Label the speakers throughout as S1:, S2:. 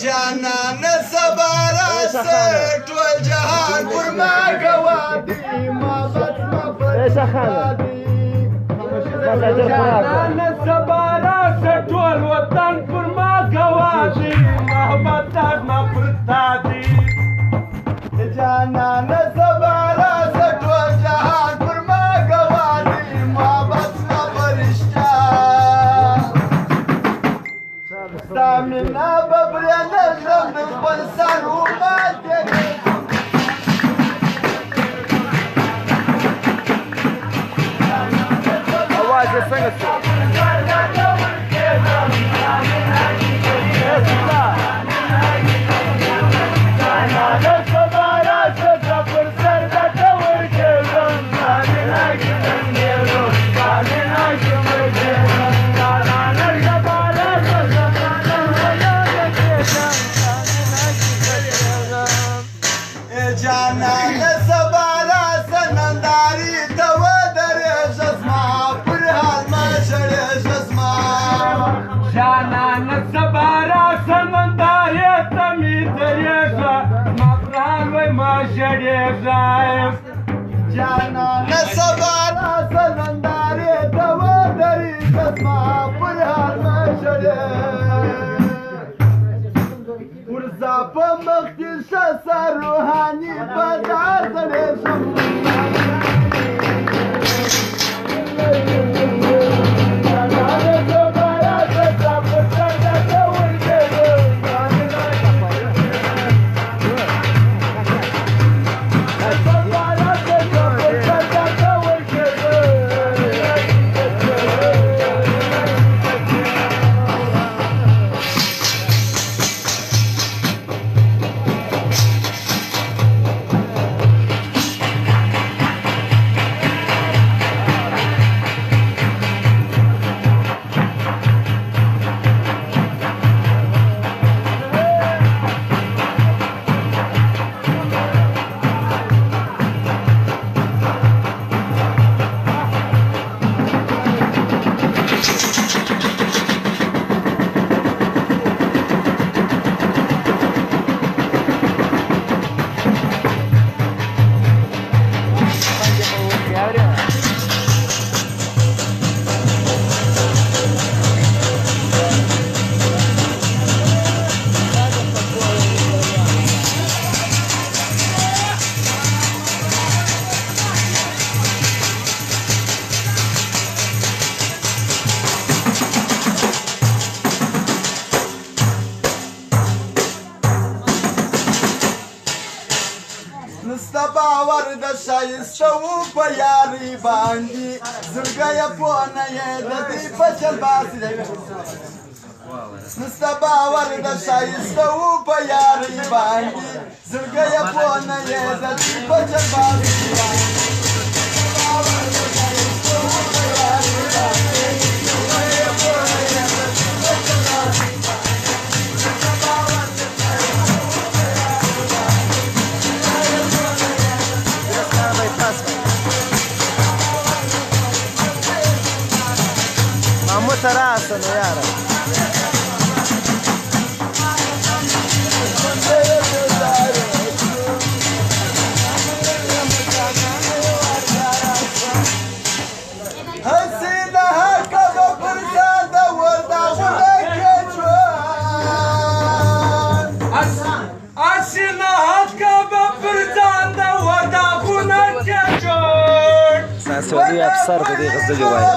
S1: جانان سبارا ټول جهان پر ما گوادی محبت مفرادی جانان سبارا ټول وطن پر ما گوادی محبت مفرادی جانان سبارا ټول جهان پر ما گوادی محبت مفرشتہ سامنا ببریانا شم خپل سر وماته
S2: اواز یې څنګه شو
S1: جانان سبارا سننداری ته ودرېږه زما پر حال مه ژړېږه زما
S3: جانان سبارا سمندارې ته مې درېږه زما پر حال وای مه ژړېږه
S1: جانان سبارا سننداری ته ودرېږه زما پر حال مه ژړېږه ورځه په مخ کې شه سر روحاني بدار زړېږم نسته باور د ښایسته و په یارۍ باندې زړګی یې پوه نه یې د دې په چل باسي نسته باور د ښایسته و په یارۍ باندې زړګی یې پوه نه یې د دې په چل باسي
S2: Sarasa, no yara.
S4: سعودي افسر بدي غزل جواي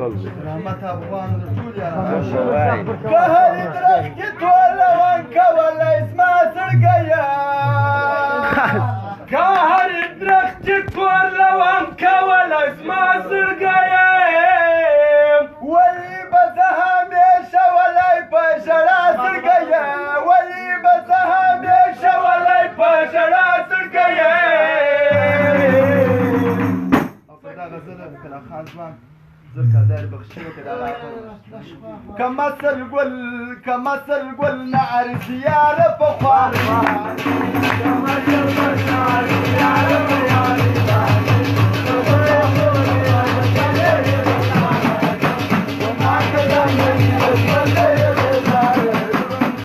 S2: ټول دي
S1: رحمت افغان د ټول یاران
S2: وای
S1: که هرې درخت کې ټول روان کولی زما زړګی
S3: که هرې درخت کې ټول روان کولی زما زړګی
S1: ولې به زه همیشه ولی په ژړا زړګی ولې به زه همیشه
S3: ولی په ژړا زړګی
S1: او په دا غزل کله خان ځوان زر کدر بخشي وکړه دغه کمسل ګل نه عرض یاره په خوار